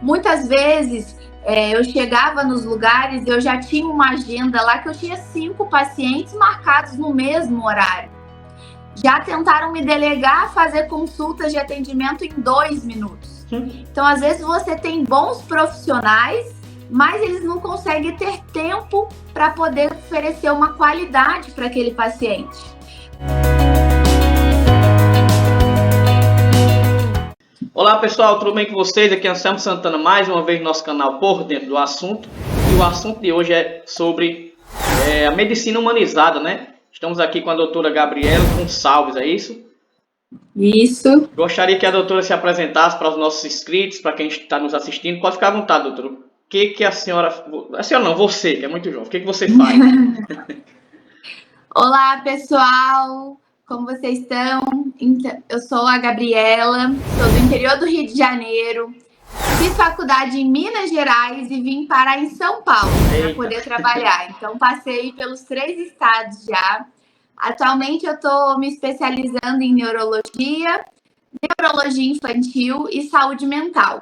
Muitas vezes eu chegava nos lugares e eu já tinha uma agenda lá que eu tinha 5 pacientes marcados no mesmo horário. Já tentaram me delegar a fazer consultas de atendimento em 2 minutos. Então, às vezes, você tem bons profissionais, mas eles não conseguem ter tempo para poder oferecer uma qualidade para aquele paciente. Olá pessoal, tudo bem com vocês? Aqui é Anselmo Santana, mais uma vez no nosso canal Por Dentro do Assunto. E o assunto de hoje é sobre a medicina humanizada, né? Estamos aqui com a doutora Gabriela Gonçalves, é isso? Isso. Gostaria que a doutora se apresentasse para os nossos inscritos, para quem está nos assistindo. Pode ficar à vontade, doutora. O que a senhora... A senhora não, você, que é muito jovem. O que você faz? Olá, pessoal! Como vocês estão? Eu sou a Gabriela, sou do interior do Rio de Janeiro, fiz faculdade em Minas Gerais e vim parar em São Paulo para poder trabalhar. Então, passei pelos 3 estados já. Atualmente, eu estou me especializando em neurologia infantil e saúde mental.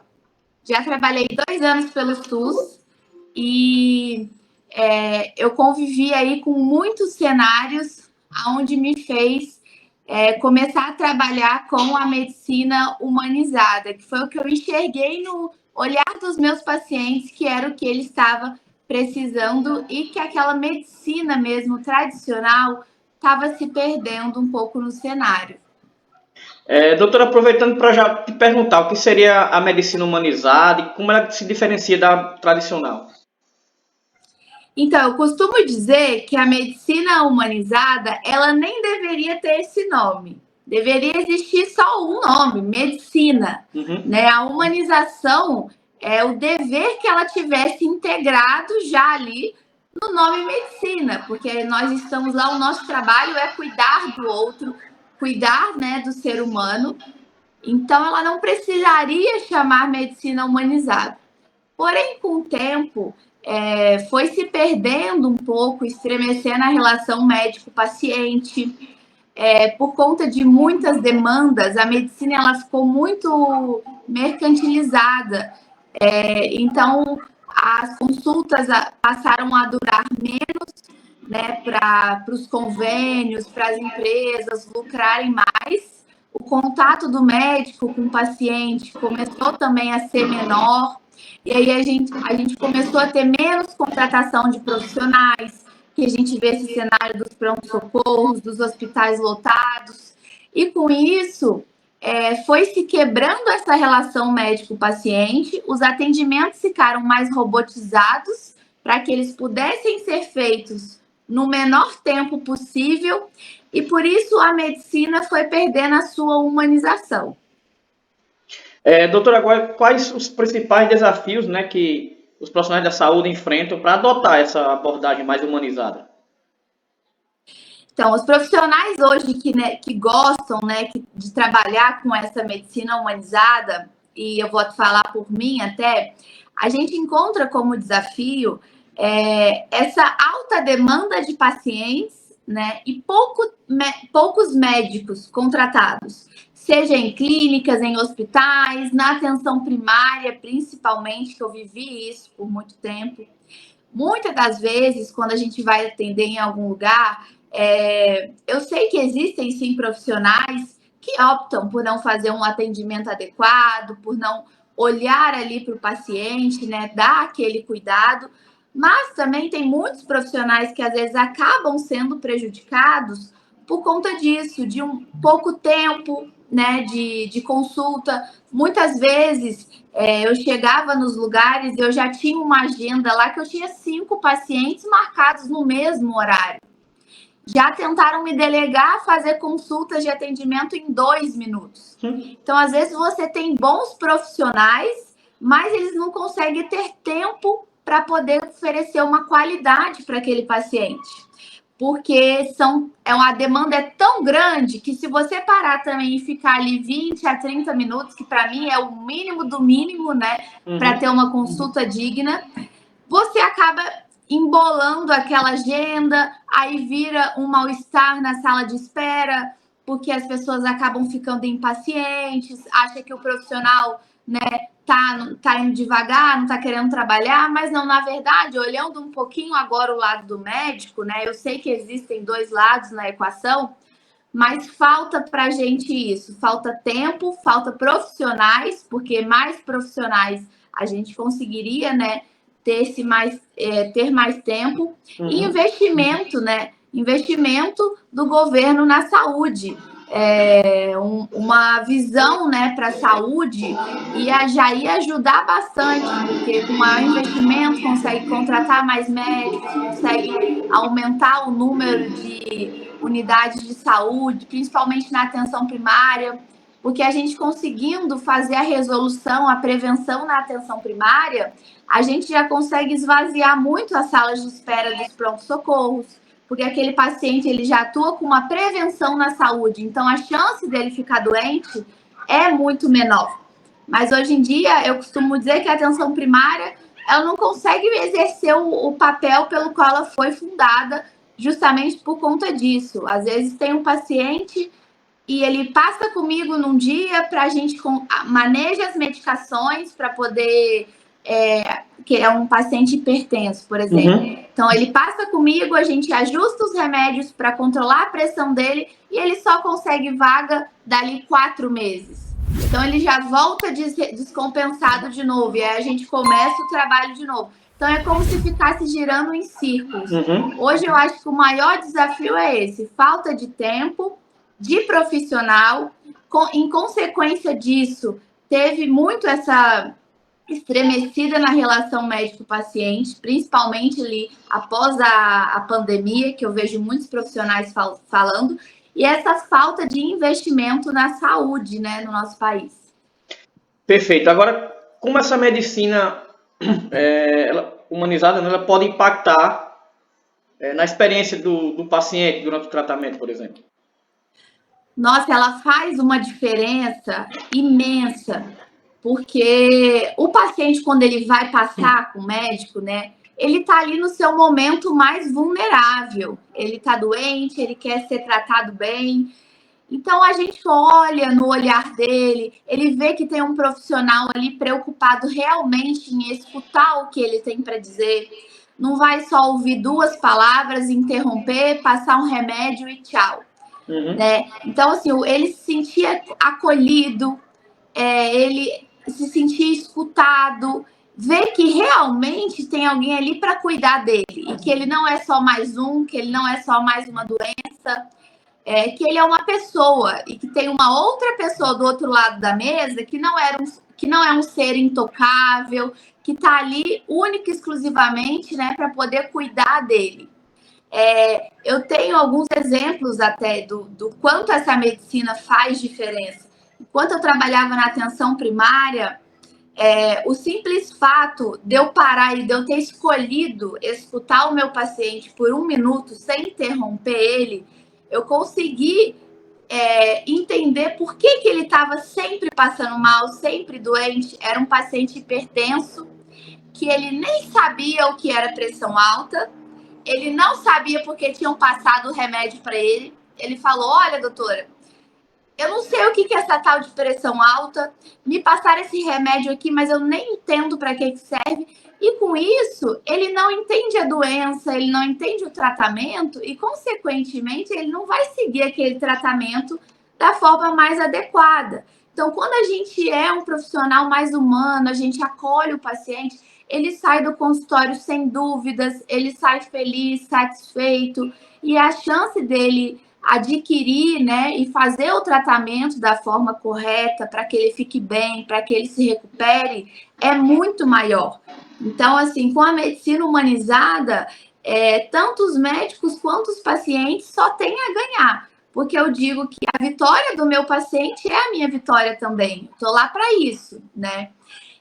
Já trabalhei 2 anos pelo SUS e eu convivi aí com muitos cenários onde me fez começar a trabalhar com a medicina humanizada, que foi o que eu enxerguei no olhar dos meus pacientes, que era o que ele estava precisando e que aquela medicina mesmo tradicional estava se perdendo um pouco no cenário. Doutora, aproveitando para já te perguntar o que seria a medicina humanizada e como ela se diferencia da tradicional. Então, eu costumo dizer que a medicina humanizada, ela nem deveria ter esse nome. Deveria existir só um nome, medicina. Né? A humanização é o dever que ela tivesse integrado já ali no nome medicina, porque nós estamos lá, o nosso trabalho é cuidar do outro, cuidar, né, do ser humano. Então, ela não precisaria chamar medicina humanizada. Porém, com o tempo, foi se perdendo um pouco, estremecendo a relação médico-paciente. Por conta de muitas demandas, a medicina ela ficou muito mercantilizada. Então, as consultas passaram a durar menos, né, para os convênios, para as empresas lucrarem mais. O contato do médico com o paciente começou também a ser menor. E aí a gente começou a ter menos contratação de profissionais, que a gente vê esse cenário dos pronto-socorros, dos hospitais lotados. E com isso, foi se quebrando essa relação médico-paciente, os atendimentos ficaram mais robotizados para que eles pudessem ser feitos no menor tempo possível, e por isso a medicina foi perdendo a sua humanização. Doutora, agora quais os principais desafios, né, que os profissionais da saúde enfrentam para adotar essa abordagem mais humanizada? Então, os profissionais hoje que gostam, né, de trabalhar com essa medicina humanizada, e eu vou falar por mim até, a gente encontra como desafio essa alta demanda de pacientes, né, e poucos médicos contratados, seja em clínicas, em hospitais, na atenção primária, principalmente, que eu vivi isso por muito tempo. Muitas das vezes, quando a gente vai atender em algum lugar, eu sei que existem sim profissionais que optam por não fazer um atendimento adequado, por não olhar ali para o paciente, né, dar aquele cuidado, mas também tem muitos profissionais que às vezes acabam sendo prejudicados por conta disso, de um pouco tempo, né, de consulta. Muitas vezes eu chegava nos lugares e eu já tinha uma agenda lá que eu tinha 5 pacientes marcados no mesmo horário. Já tentaram me delegar a fazer consultas de atendimento em 2 minutos. Então, às vezes, você tem bons profissionais, mas eles não conseguem ter tempo para poder oferecer uma qualidade para aquele paciente. Porque a demanda é tão grande que se você parar também e ficar ali 20 a 30 minutos, que para mim é o mínimo do mínimo, né, para ter uma consulta digna, você acaba embolando aquela agenda, aí vira um mal-estar na sala de espera, porque as pessoas acabam ficando impacientes, acha que o profissional, né, tá indo devagar, não tá querendo trabalhar, mas não, na verdade, olhando um pouquinho agora o lado do médico, né? Eu sei que existem dois lados na equação, mas falta para a gente isso, falta tempo, falta profissionais, porque mais profissionais a gente conseguiria, né, ter mais tempo, e investimento, né? Investimento do governo na saúde. Uma visão, né, para a saúde já ia ajudar bastante, porque com maior investimento consegue contratar mais médicos, consegue aumentar o número de unidades de saúde, principalmente na atenção primária, porque a gente conseguindo fazer a resolução, a prevenção na atenção primária, a gente já consegue esvaziar muito as salas de espera dos pronto-socorros, porque aquele paciente ele já atua com uma prevenção na saúde, então a chance dele ficar doente é muito menor. Mas hoje em dia eu costumo dizer que a atenção primária ela não consegue exercer o papel pelo qual ela foi fundada, justamente por conta disso. Às vezes tem um paciente e ele passa comigo num dia para a gente maneja as medicações para poder que é um paciente hipertenso, por exemplo. Então, ele passa comigo, a gente ajusta os remédios para controlar a pressão dele e ele só consegue vaga dali 4 meses. Então, ele já volta descompensado de novo e aí a gente começa o trabalho de novo. Então, é como se ficasse girando em círculos. Hoje, eu acho que o maior desafio é esse, falta de tempo, de profissional. Em consequência disso, teve muito essa estremecida na relação médico-paciente, principalmente ali após a pandemia, que eu vejo muitos profissionais falando, e essa falta de investimento na saúde, né, no nosso país. Perfeito. Agora, como essa medicina humanizada, ela pode impactar na experiência do paciente durante o tratamento, por exemplo? Nossa, ela faz uma diferença imensa, porque o paciente, quando ele vai passar com o médico, né, ele está ali no seu momento mais vulnerável. Ele está doente, ele quer ser tratado bem. Então, a gente olha no olhar dele, ele vê que tem um profissional ali preocupado realmente em escutar o que ele tem para dizer. Não vai só ouvir 2 palavras, interromper, passar um remédio e tchau. Né? Então, assim, ele se sentia acolhido, ele se sentia escutado, ver que realmente tem alguém ali para cuidar dele e que ele não é só mais um, que ele não é só mais uma doença, que ele é uma pessoa e que tem uma outra pessoa do outro lado da mesa que não é um ser intocável, que está ali única e exclusivamente, né, para poder cuidar dele. Eu tenho alguns exemplos até do quanto essa medicina faz diferença. Enquanto eu trabalhava na atenção primária, o simples fato de eu parar e de eu ter escolhido escutar o meu paciente por 1 minuto sem interromper ele, eu consegui entender por que ele estava sempre passando mal, sempre doente. Era um paciente hipertenso, que ele nem sabia o que era pressão alta, ele não sabia porque tinham passado o remédio para ele. Ele falou: olha, doutora, eu não sei o que é essa tal de pressão alta, me passaram esse remédio aqui, mas eu nem entendo para que serve. E com isso, ele não entende a doença, ele não entende o tratamento e, consequentemente, ele não vai seguir aquele tratamento da forma mais adequada. Então, quando a gente é um profissional mais humano, a gente acolhe o paciente, ele sai do consultório sem dúvidas, ele sai feliz, satisfeito, e a chance dele adquirir, né, e fazer o tratamento da forma correta para que ele fique bem, para que ele se recupere, é muito maior. Então, assim, com a medicina humanizada, tanto os médicos quanto os pacientes só têm a ganhar, porque eu digo que a vitória do meu paciente é a minha vitória também. Estou lá para isso, né?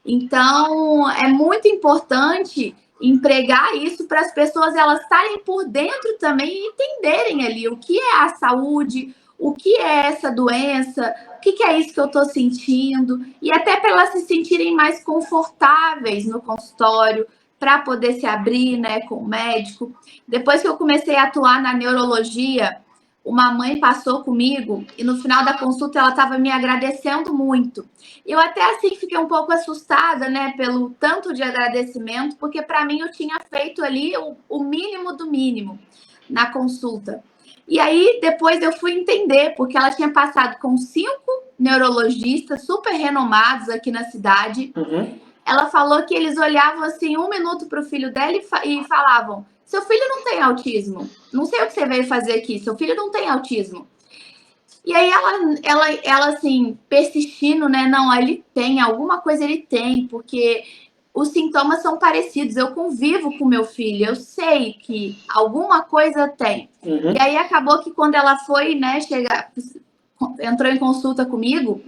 Então, é muito importante empregar isso para as pessoas elas estarem por dentro também e entenderem ali o que é a saúde, o que é essa doença, o que é isso que eu estou sentindo, e até para elas se sentirem mais confortáveis no consultório, para poder se abrir, né, com o médico. Depois que eu comecei a atuar na neurologia, uma mãe passou comigo e no final da consulta ela estava me agradecendo muito. Eu até assim fiquei um pouco assustada, né, pelo tanto de agradecimento, porque para mim eu tinha feito ali o mínimo do mínimo na consulta. E aí depois eu fui entender, porque ela tinha passado com 5 neurologistas super renomados aqui na cidade. Ela falou que eles olhavam assim 1 minuto para o filho dela e falavam: seu filho não tem autismo. Não sei o que você veio fazer aqui. Seu filho não tem autismo. E aí ela assim, persistindo, né? Não, ele tem, alguma coisa ele tem, porque os sintomas são parecidos. Eu convivo com meu filho, eu sei que alguma coisa tem. E aí acabou que quando ela foi, né, entrou em consulta comigo,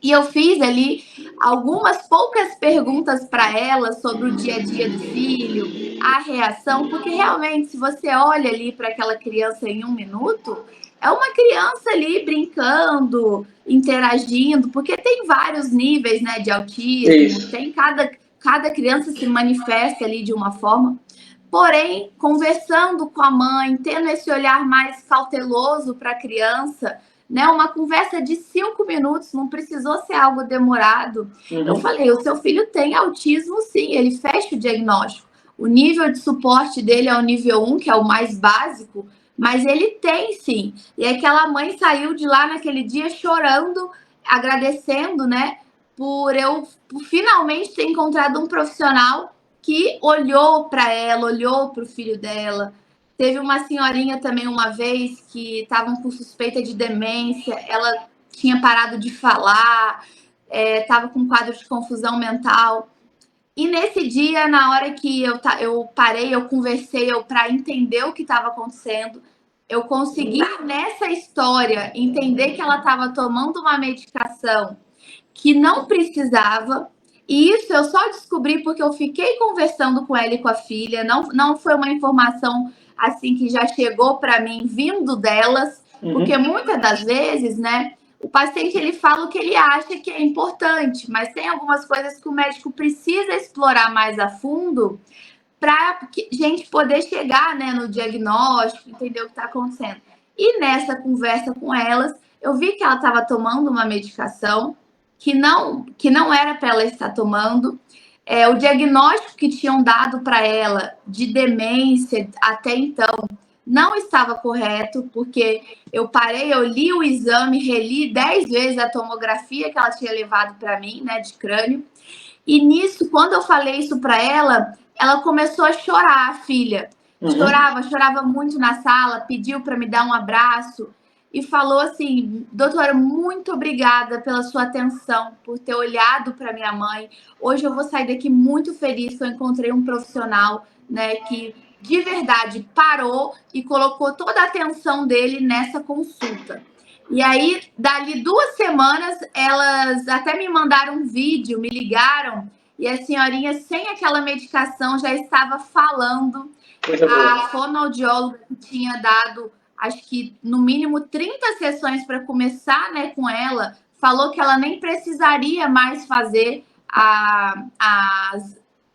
e eu fiz ali algumas poucas perguntas para ela sobre o dia a dia do filho, a reação, porque realmente, se você olha ali para aquela criança em 1 minuto, é uma criança ali brincando, interagindo, porque tem vários níveis, né, de autismo, tem cada criança se manifesta ali de uma forma. Porém, conversando com a mãe, tendo esse olhar mais cauteloso para a criança, né, uma conversa de 5 minutos, não precisou ser algo demorado. Eu falei, o seu filho tem autismo sim, ele fecha o diagnóstico. O nível de suporte dele é o nível 1, que é o mais básico, mas ele tem sim. E aquela mãe saiu de lá naquele dia chorando, agradecendo, né, por finalmente ter encontrado um profissional que olhou para ela, olhou para o filho dela. Teve uma senhorinha também uma vez que estavam com suspeita de demência, ela tinha parado de falar, estava com um quadro de confusão mental. E nesse dia, na hora que eu parei, eu conversei para entender o que estava acontecendo, eu consegui, nessa história, entender que ela estava tomando uma medicação que não precisava. E isso eu só descobri porque eu fiquei conversando com ela e com a filha, não foi uma informação assim que já chegou para mim vindo delas, porque muitas das vezes, né, o paciente ele fala o que ele acha que é importante, mas tem algumas coisas que o médico precisa explorar mais a fundo para a gente poder chegar, né, no diagnóstico, entender o que está acontecendo. E nessa conversa com elas, eu vi que ela estava tomando uma medicação que não era para ela estar tomando. O diagnóstico que tinham dado para ela de demência até então não estava correto, porque eu parei, eu li o exame, reli 10 vezes a tomografia que ela tinha levado para mim, né, de crânio. E nisso, quando eu falei isso para ela, ela começou a chorar, a filha. Chorava muito na sala, pediu para me dar um abraço e falou assim: doutora, muito obrigada pela sua atenção, por ter olhado para minha mãe. Hoje eu vou sair daqui muito feliz que eu encontrei um profissional, né, que de verdade parou e colocou toda a atenção dele nessa consulta. E aí, dali 2 semanas, elas até me mandaram um vídeo, me ligaram, e a senhorinha, sem aquela medicação, já estava falando. A fonoaudióloga tinha dado, acho que no mínimo 30 sessões para começar, né, com ela, falou que ela nem precisaria mais fazer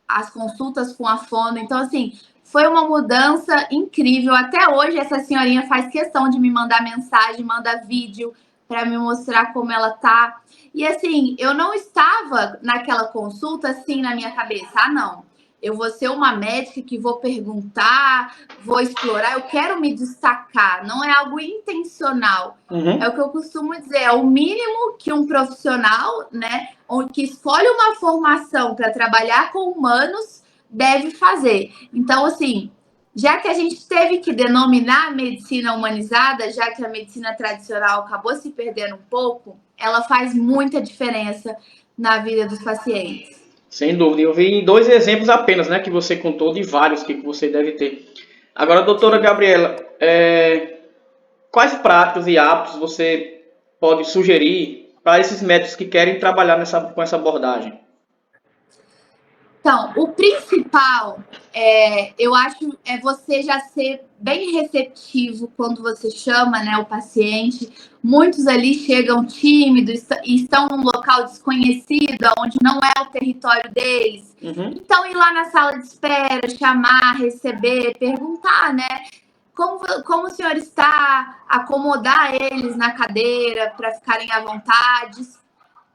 as consultas com a fono. Então, assim, foi uma mudança incrível. Até hoje, essa senhorinha faz questão de me mandar mensagem, manda vídeo para me mostrar como ela tá. E assim, eu não estava naquela consulta assim na minha cabeça. Ah, não, eu vou ser uma médica que vou perguntar, vou explorar, eu quero me destacar. Não é algo intencional. É o que eu costumo dizer, é o mínimo que um profissional, né, que escolhe uma formação para trabalhar com humanos, deve fazer. Então, assim, já que a gente teve que denominar a medicina humanizada, já que a medicina tradicional acabou se perdendo um pouco, ela faz muita diferença na vida dos pacientes. Sem dúvida. Eu vi 2 exemplos apenas, né, que você contou de vários que você deve ter. Agora, doutora Gabriela, quais práticas e hábitos você pode sugerir para esses médicos que querem trabalhar com essa abordagem? Então, o principal, eu acho, é você já ser bem receptivo quando você chama, né, o paciente. Muitos ali chegam tímidos e estão num local desconhecido, onde não é o território deles. Então, ir lá na sala de espera, chamar, receber, perguntar, né? como o senhor está, acomodar eles na cadeira para ficarem à vontade.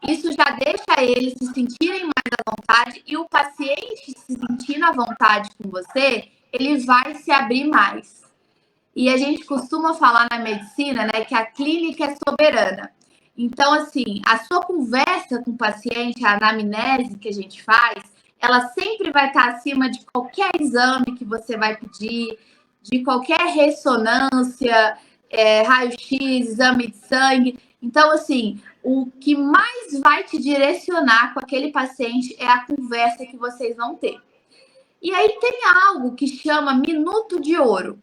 Isso já deixa eles se sentirem mais à vontade e o paciente se sentindo à vontade com você, ele vai se abrir mais. E a gente costuma falar na medicina, né, que a clínica é soberana. Então, assim, a sua conversa com o paciente, a anamnese que a gente faz, ela sempre vai estar acima de qualquer exame que você vai pedir, de qualquer ressonância, raio-x, exame de sangue. Então, assim, o que mais vai te direcionar com aquele paciente é a conversa que vocês vão ter. E aí tem algo que chama minuto de ouro,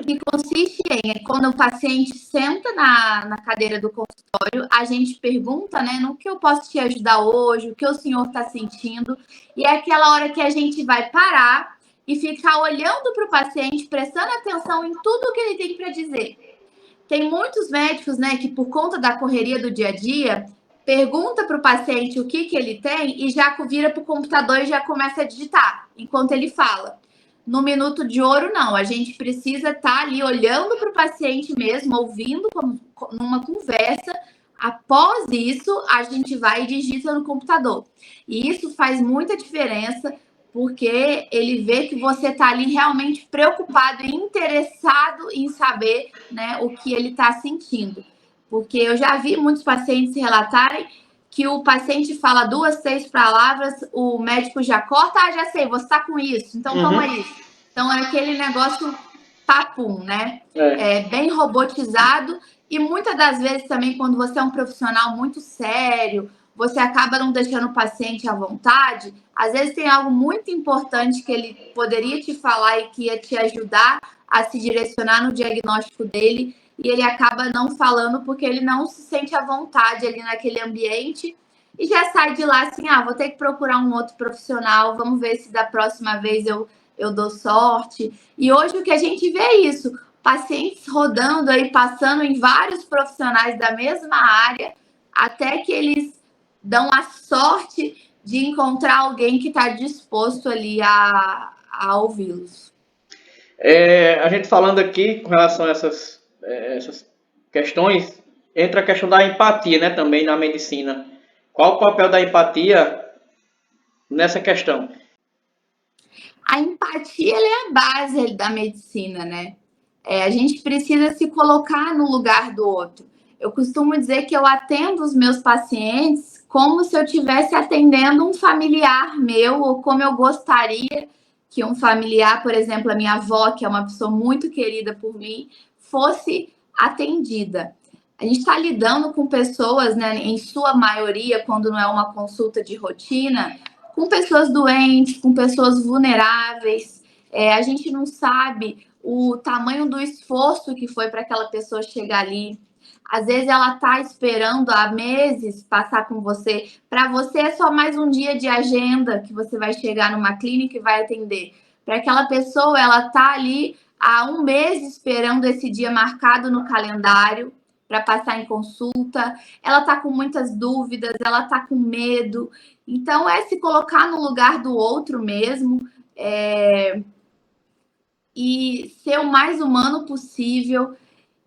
que consiste em, quando o paciente senta na cadeira do consultório, a gente pergunta, né, no que eu posso te ajudar hoje, o que o senhor está sentindo, e é aquela hora que a gente vai parar e ficar olhando para o paciente, prestando atenção em tudo que ele tem para dizer. Tem muitos médicos, né, que por conta da correria do dia a dia, pergunta para o paciente o que ele tem e já vira para o computador e já começa a digitar enquanto ele fala. No minuto de ouro, não. A gente precisa estar ali olhando para o paciente mesmo, ouvindo numa conversa. Após isso, a gente vai e digita no computador. E isso faz muita diferença, porque ele vê que você está ali realmente preocupado e interessado em saber, né, o que ele está sentindo. Porque eu já vi muitos pacientes relatarem que o paciente fala 2, 3 palavras, o médico já corta, já sei, você está com isso, então toma isso. Então é aquele negócio papum, né? É bem robotizado e muitas das vezes também quando você é um profissional muito sério, você acaba não deixando o paciente à vontade, às vezes tem algo muito importante que ele poderia te falar e que ia te ajudar a se direcionar no diagnóstico dele, e ele acaba não falando porque ele não se sente à vontade ali naquele ambiente e já sai de lá assim, vou ter que procurar um outro profissional, vamos ver se da próxima vez eu dou sorte. E hoje o que a gente vê é isso, pacientes rodando aí, passando em vários profissionais da mesma área, até que eles dão a sorte de encontrar alguém que está disposto ali a ouvi-los. A gente falando aqui com relação a essas questões, entra a questão da empatia, né, também na medicina. Qual o papel da empatia nessa questão? A empatia ela é a base da medicina, né? A gente precisa se colocar no lugar do outro. Eu costumo dizer que eu atendo os meus pacientes como se eu estivesse atendendo um familiar meu, ou como eu gostaria que um familiar, por exemplo, a minha avó, que é uma pessoa muito querida por mim, fosse atendida. A gente está lidando com pessoas, né, em sua maioria, quando não é uma consulta de rotina, com pessoas doentes, com pessoas vulneráveis. A gente não sabe o tamanho do esforço que foi para aquela pessoa chegar ali. Às vezes ela está esperando há meses passar com você. Para você é só mais um dia de agenda que você vai chegar numa clínica e vai atender. Para aquela pessoa, ela está ali há um mês esperando esse dia marcado no calendário para passar em consulta. Ela está com muitas dúvidas, ela está com medo. Então, é se colocar no lugar do outro mesmo e ser o mais humano possível.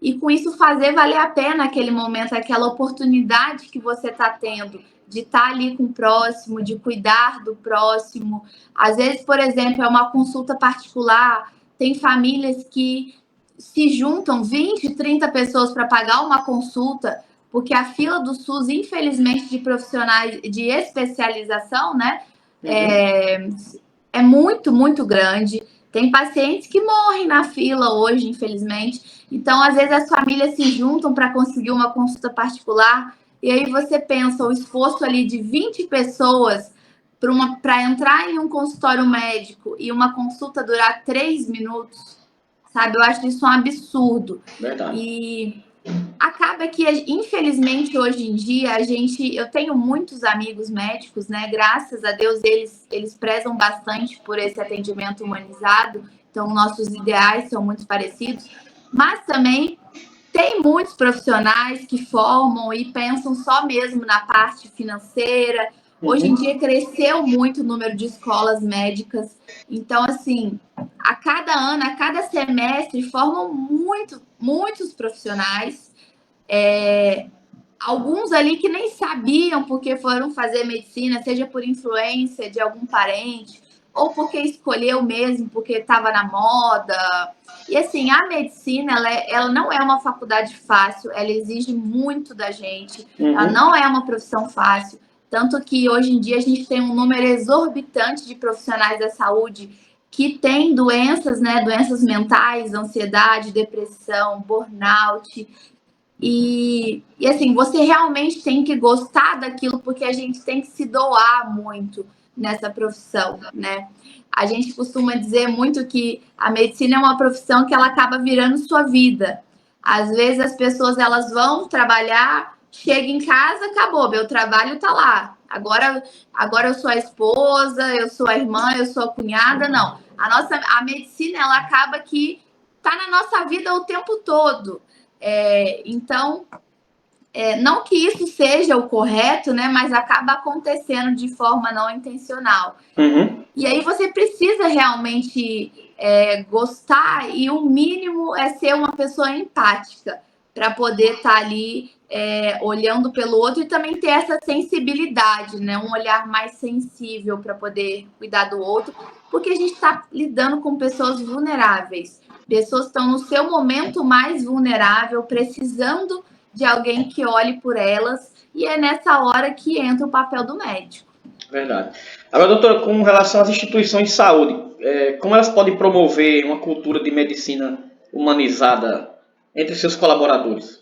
E com isso fazer valer a pena aquele momento, aquela oportunidade que você está tendo de estar ali com o próximo, de cuidar do próximo. Às vezes, por exemplo, é uma consulta particular, tem famílias que se juntam 20, 30 pessoas para pagar uma consulta, porque a fila do SUS, infelizmente, de profissionais de especialização, né, é muito, muito grande. Tem pacientes que morrem na fila hoje, infelizmente. Então, às vezes, as famílias se juntam para conseguir uma consulta particular. E aí você pensa, o esforço ali de 20 pessoas para entrar em um consultório médico e uma consulta durar 3 minutos, sabe? Eu acho isso um absurdo. Verdade. E acaba que, infelizmente, hoje em dia, eu tenho muitos amigos médicos, né? Graças a Deus, eles prezam bastante por esse atendimento humanizado. Então, nossos ideais são muito parecidos. Mas também tem muitos profissionais que formam e pensam só mesmo na parte financeira Hoje em dia cresceu muito o número de escolas médicas. Então, assim, a cada ano, a cada semestre, formam muitos profissionais. Alguns ali que nem sabiam porque foram fazer medicina, seja por influência de algum parente, ou porque escolheu mesmo, porque estava na moda. E assim, a medicina, ela não é uma faculdade fácil, ela exige muito da gente, ela não é uma profissão fácil. Tanto que hoje em dia a gente tem um número exorbitante de profissionais da saúde que têm doenças, né? Doenças mentais, ansiedade, depressão, burnout. E assim, você realmente tem que gostar daquilo, porque a gente tem que se doar muito nessa profissão, né? A gente costuma dizer muito que a medicina é uma profissão que ela acaba virando sua vida. Às vezes as pessoas elas vão trabalhar, chega em casa, acabou, meu trabalho tá lá. Agora eu sou a esposa, eu sou a irmã, eu sou a cunhada, não. A medicina ela acaba que tá na nossa vida o tempo todo. Então, não que isso seja o correto, né? Mas acaba acontecendo de forma não intencional. E aí você precisa realmente gostar, e o mínimo é ser uma pessoa empática para poder estar ali olhando pelo outro e também ter essa sensibilidade, né? Um olhar mais sensível para poder cuidar do outro, porque a gente está lidando com pessoas vulneráveis. Pessoas estão no seu momento mais vulnerável, precisando de alguém que olhe por elas, e é nessa hora que entra o papel do médico. Verdade. Agora, doutora, com relação às instituições de saúde, como elas podem promover uma cultura de medicina humanizada entre seus colaboradores?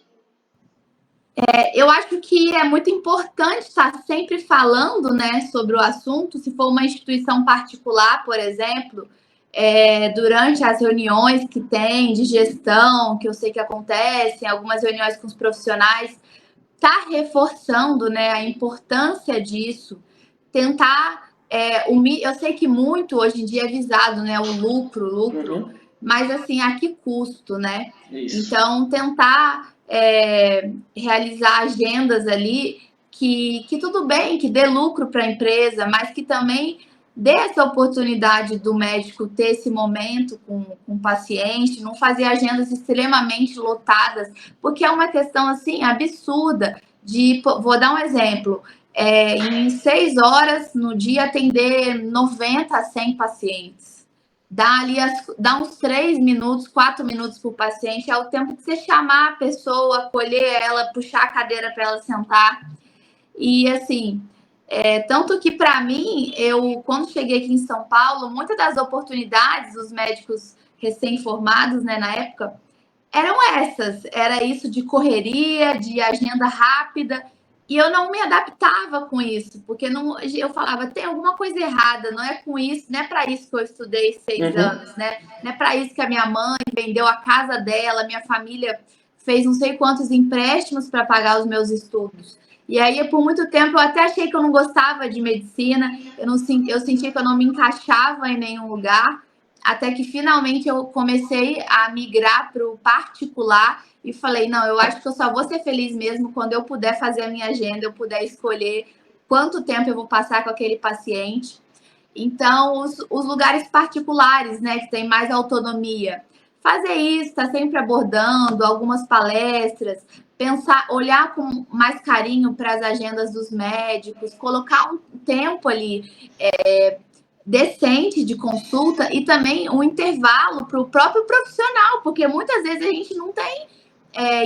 Eu acho que é muito importante estar sempre falando, né, sobre o assunto. Se for uma instituição particular, por exemplo, durante as reuniões que tem de gestão, que eu sei que acontecem, algumas reuniões com os profissionais, tá reforçando, né, a importância disso, tentar eu sei que muito hoje em dia é visado, né, o lucro, mas assim, a que custo, né? Isso. Então, tentar realizar agendas ali que tudo bem, que dê lucro para a empresa, mas que também dê essa oportunidade do médico ter esse momento com o paciente, não fazer agendas extremamente lotadas, porque é uma questão assim absurda de, vou dar um exemplo, em 6 horas no dia atender 90 a 100 pacientes. Dá uns 3 minutos, 4 minutos para o paciente, é o tempo de você chamar a pessoa, acolher ela, puxar a cadeira para ela sentar. E assim, tanto que para mim, eu quando cheguei aqui em São Paulo, muitas das oportunidades dos médicos recém-formados, né, na época, eram essas. Era isso de correria, de agenda rápida. E eu não me adaptava com isso, porque eu falava, tem alguma coisa errada, não é com isso, não é para isso que eu estudei 6 anos, né? Não é para isso que a minha mãe vendeu a casa dela, minha família fez não sei quantos empréstimos para pagar os meus estudos. E aí, por muito tempo, eu até achei que eu não gostava de medicina, eu sentia que eu não me encaixava em nenhum lugar, até que finalmente eu comecei a migrar para o particular e falei, não, eu acho que eu só vou ser feliz mesmo quando eu puder fazer a minha agenda, eu puder escolher quanto tempo eu vou passar com aquele paciente. Então, os lugares particulares, né, que tem mais autonomia, fazer isso, tá sempre abordando algumas palestras, pensar, olhar com mais carinho para as agendas dos médicos, colocar um tempo ali decente de consulta e também um intervalo para o próprio profissional, porque muitas vezes a gente não tem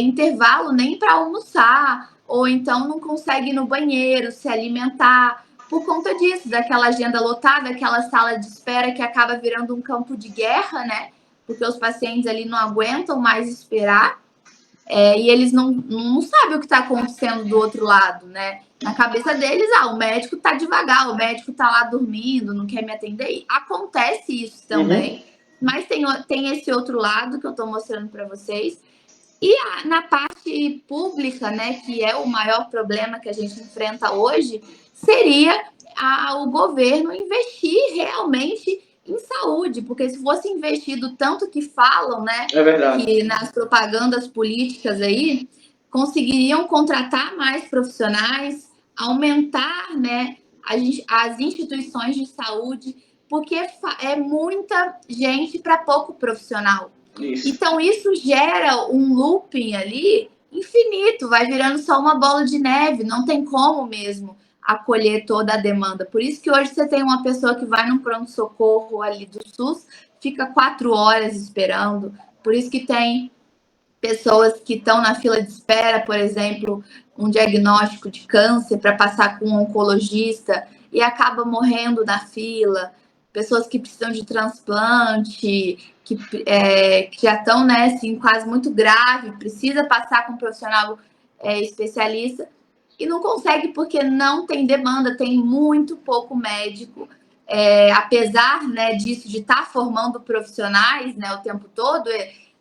intervalo nem para almoçar, ou então não consegue ir no banheiro, se alimentar, por conta disso, daquela agenda lotada, aquela sala de espera que acaba virando um campo de guerra, né? Porque os pacientes ali não aguentam mais esperar, e eles não sabem o que está acontecendo do outro lado, né? Na cabeça deles, o médico está devagar, o médico está lá dormindo, não quer me atender. E acontece isso também, mas tem esse outro lado que eu estou mostrando para vocês. E na parte pública, né, que é o maior problema que a gente enfrenta hoje, seria o governo investir realmente em saúde, porque se fosse investido tanto que falam, né, que nas propagandas políticas aí, conseguiriam contratar mais profissionais, aumentar, né, as instituições de saúde, porque é muita gente para pouco profissional. Isso. Então, isso gera um looping ali infinito, vai virando só uma bola de neve, não tem como mesmo acolher toda a demanda. Por isso que hoje você tem uma pessoa que vai num pronto-socorro ali do SUS, fica 4 horas esperando. Por isso que tem pessoas que estão na fila de espera, por exemplo, um diagnóstico de câncer para passar com um oncologista e acaba morrendo na fila. Pessoas que precisam de transplante, que já estão, né, assim, quase muito grave, precisa passar com um profissional especialista e não consegue porque não tem demanda, tem muito pouco médico. Apesar, né, disso, de estar formando profissionais, né, o tempo todo,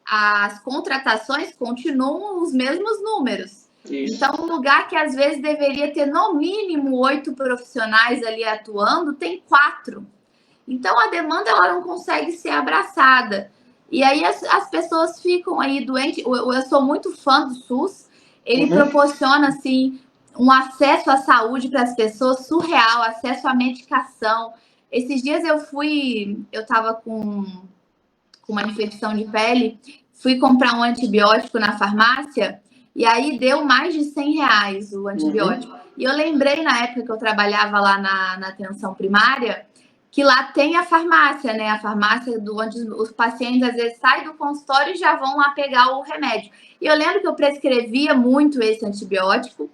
as contratações continuam os mesmos números. Isso. Então, um lugar que às vezes deveria ter no mínimo 8 profissionais ali atuando, tem 4. Então, a demanda ela não consegue ser abraçada. E aí as pessoas ficam aí doentes. Eu sou muito fã do SUS. Ele proporciona, assim, um acesso à saúde para as pessoas surreal, acesso à medicação. Esses dias eu estava com uma infecção de pele, fui comprar um antibiótico na farmácia e aí deu mais de R$100 o antibiótico. E eu lembrei na época que eu trabalhava lá na atenção primária, que lá tem a farmácia, né? A farmácia onde os pacientes às vezes saem do consultório e já vão lá pegar o remédio. E eu lembro que eu prescrevia muito esse antibiótico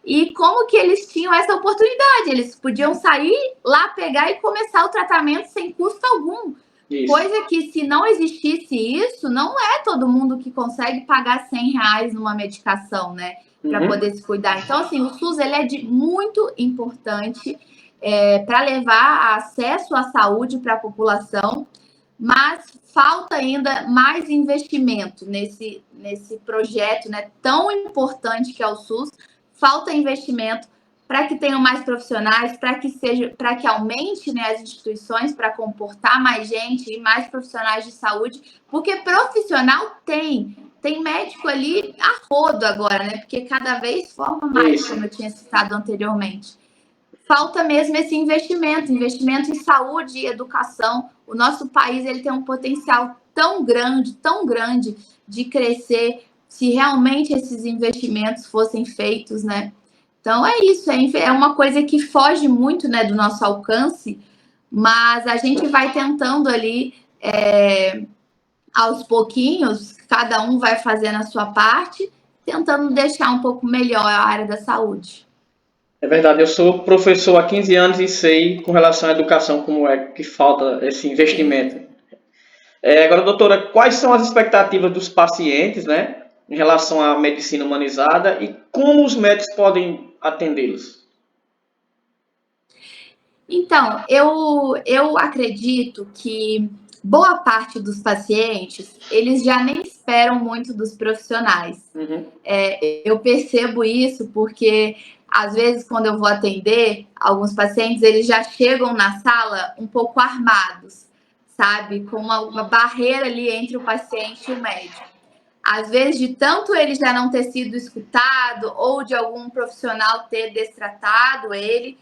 e como que eles tinham essa oportunidade? Eles podiam sair lá, pegar e começar o tratamento sem custo algum. Isso. Coisa que, se não existisse isso, não é todo mundo que consegue pagar R$100 numa medicação, né? Para poder se cuidar. Então, assim, o SUS ele é muito importante para levar acesso à saúde para a população, mas falta ainda mais investimento nesse projeto, né, tão importante que é o SUS. Falta investimento para que tenham mais profissionais, para que aumente, né, as instituições para comportar mais gente e mais profissionais de saúde, porque profissional tem médico ali a rodo agora, né? Porque cada vez forma mais, como eu tinha citado anteriormente. Falta mesmo esse investimento em saúde e educação. O nosso país ele tem um potencial tão grande de crescer se realmente esses investimentos fossem feitos, né? Então é isso, é uma coisa que foge muito, né, do nosso alcance, mas a gente vai tentando ali, aos pouquinhos, cada um vai fazendo a sua parte, tentando deixar um pouco melhor a área da saúde. É verdade, eu sou professor há 15 anos e sei com relação à educação como é que falta esse investimento. Agora, doutora, quais são as expectativas dos pacientes, né, em relação à medicina humanizada e como os médicos podem atendê-los? Então, eu acredito que boa parte dos pacientes, eles já nem esperam muito dos profissionais. Eu percebo isso porque, às vezes, quando eu vou atender alguns pacientes, eles já chegam na sala um pouco armados, sabe? Com uma barreira ali entre o paciente e o médico. Às vezes, de tanto ele já não ter sido escutado ou de algum profissional ter destratado ele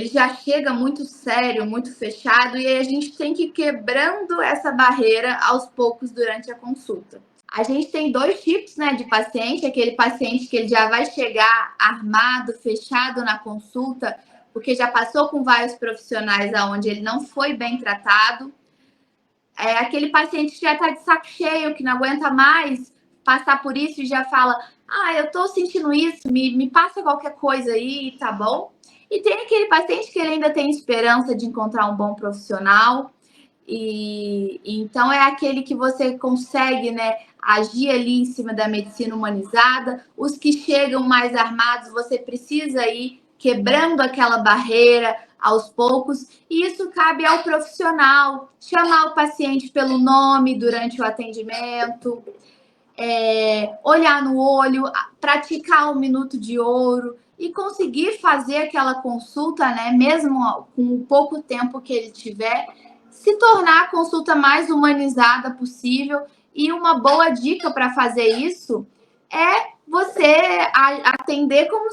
já chega muito sério, muito fechado, e aí a gente tem que ir quebrando essa barreira aos poucos durante a consulta. A gente tem 2 tipos, né, de paciente, aquele paciente que ele já vai chegar armado, fechado na consulta, porque já passou com vários profissionais aonde ele não foi bem tratado. Aquele paciente que já está de saco cheio, que não aguenta mais passar por isso e já fala, eu estou sentindo isso, me passa qualquer coisa aí, tá bom? E tem aquele paciente que ele ainda tem esperança de encontrar um bom profissional. E então é aquele que você consegue, né, agir ali em cima da medicina humanizada. Os que chegam mais armados, você precisa ir quebrando aquela barreira aos poucos. E isso cabe ao profissional, chamar o paciente pelo nome durante o atendimento, olhar no olho, praticar o minuto de ouro e conseguir fazer aquela consulta, né, mesmo com o pouco tempo que ele tiver, se tornar a consulta mais humanizada possível. E uma boa dica para fazer isso é você atender como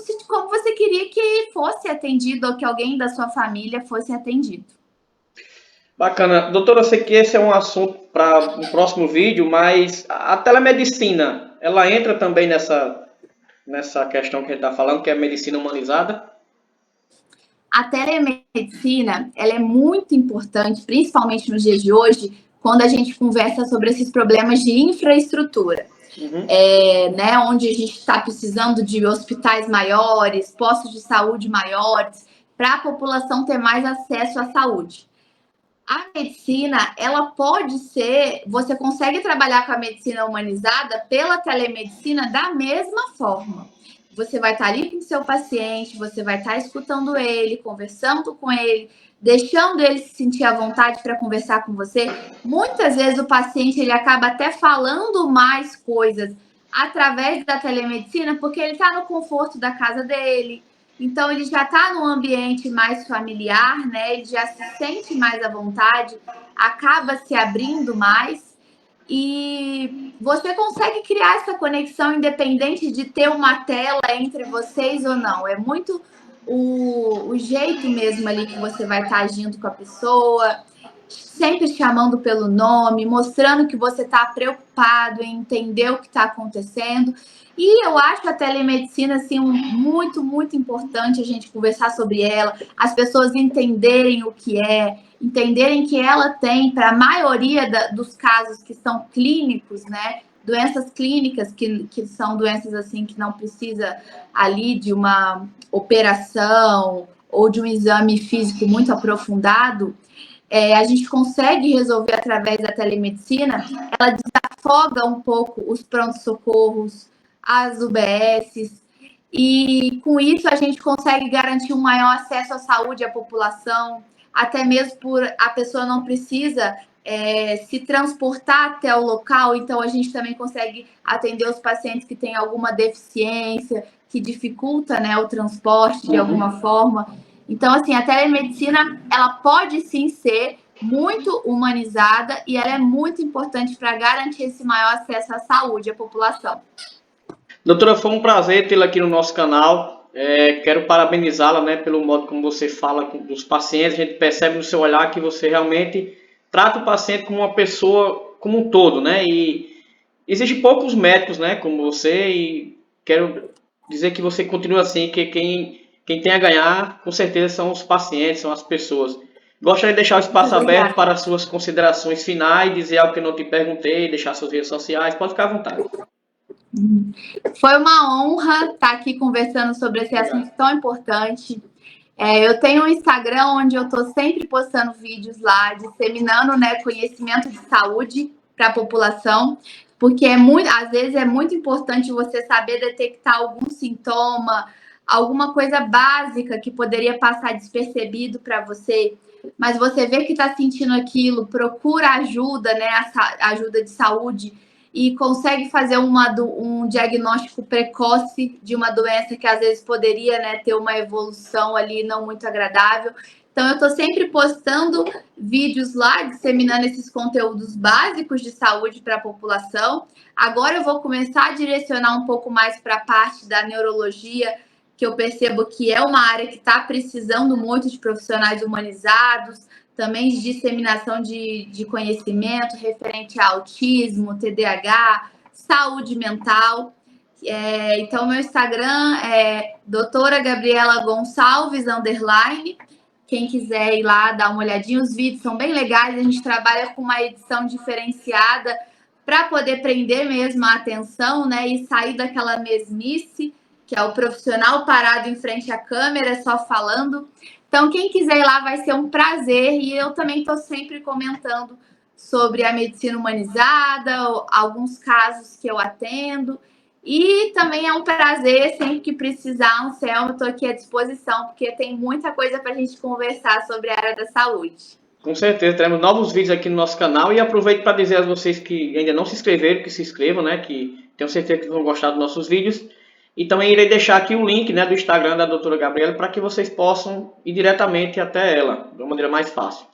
você queria que fosse atendido ou que alguém da sua família fosse atendido. Bacana. Doutora, eu sei que esse é um assunto para um próximo vídeo, mas a telemedicina, ela entra também nessa questão que a gente está falando, que é a medicina humanizada? A telemedicina, ela é muito importante, principalmente nos dias de hoje, quando a gente conversa sobre esses problemas de infraestrutura. Né, onde a gente está precisando de hospitais maiores, postos de saúde maiores, para a população ter mais acesso à saúde. A medicina, ela pode ser, você consegue trabalhar com a medicina humanizada pela telemedicina da mesma forma. Você vai estar ali com o seu paciente, você vai estar escutando ele, conversando com ele, deixando ele se sentir à vontade para conversar com você. Muitas vezes o paciente ele acaba até falando mais coisas através da telemedicina, porque ele está no conforto da casa dele, então ele já está num ambiente mais familiar, né? Ele já se sente mais à vontade, acaba se abrindo mais e você consegue criar essa conexão independente de ter uma tela entre vocês ou não. É muito o jeito mesmo ali que você vai estar agindo com a pessoa, sempre chamando pelo nome, mostrando que você está preocupado em entender o que está acontecendo. E eu acho a telemedicina assim, muito, muito importante a gente conversar sobre ela, as pessoas entenderem o que é, entenderem que ela tem, para a maioria dos casos que são clínicos, né? Doenças clínicas, que são doenças assim que não precisa ali de uma operação ou de um exame físico muito aprofundado, a gente consegue resolver através da telemedicina. Ela desafoga um pouco os prontos-socorros, as UBSs, e com isso a gente consegue garantir um maior acesso à saúde à população, até mesmo por a pessoa não precisa se transportar até o local, então a gente também consegue atender os pacientes que têm alguma deficiência, que dificulta, né, o transporte de alguma forma. Então, assim, a telemedicina, ela pode sim ser muito humanizada e ela é muito importante para garantir esse maior acesso à saúde à população. Doutora, foi um prazer tê-la aqui no nosso canal. Quero parabenizá-la, né, pelo modo como você fala dos pacientes. A gente percebe no seu olhar que você realmente trata o paciente como uma pessoa como um todo, né? E existem poucos médicos, né, como você, e quero dizer que você continua assim, que quem tem a ganhar, com certeza, são os pacientes, são as pessoas. Gostaria de deixar o espaço aberto para as suas considerações finais, dizer algo que eu não te perguntei, deixar suas redes sociais, pode ficar à vontade. Foi uma honra estar aqui conversando sobre esse assunto tão importante. Eu tenho um Instagram onde eu estou sempre postando vídeos lá, disseminando, né, conhecimento de saúde para a população, porque às vezes é muito importante você saber detectar algum sintoma, alguma coisa básica que poderia passar despercebido para você, mas você vê que está sentindo aquilo, procura ajuda, né, ajuda de saúde, e consegue fazer um diagnóstico precoce de uma doença que às vezes poderia, né, ter uma evolução ali não muito agradável. Então, eu estou sempre postando vídeos lá, disseminando esses conteúdos básicos de saúde para a população. Agora eu vou começar a direcionar um pouco mais para a parte da neurologia, que eu percebo que é uma área que está precisando muito de profissionais humanizados, também de disseminação de conhecimento referente a autismo, TDAH, saúde mental. Então, meu Instagram é doutora Gabriela Gonçalves, _. Quem quiser ir lá dar uma olhadinha, os vídeos são bem legais, a gente trabalha com uma edição diferenciada para poder prender mesmo a atenção, né, e sair daquela mesmice, que é o profissional parado em frente à câmera, só falando. Então, quem quiser ir lá vai ser um prazer, e eu também estou sempre comentando sobre a medicina humanizada, alguns casos que eu atendo, e também é um prazer, sempre que precisar, Anselmo, eu estou aqui à disposição, porque tem muita coisa para a gente conversar sobre a área da saúde. Com certeza, teremos novos vídeos aqui no nosso canal, e aproveito para dizer a vocês que ainda não se inscreveram, que se inscrevam, né, que tenho certeza que vão gostar dos nossos vídeos. E também irei deixar aqui o link, né, do Instagram da doutora Gabriela, para que vocês possam ir diretamente até ela, de uma maneira mais fácil.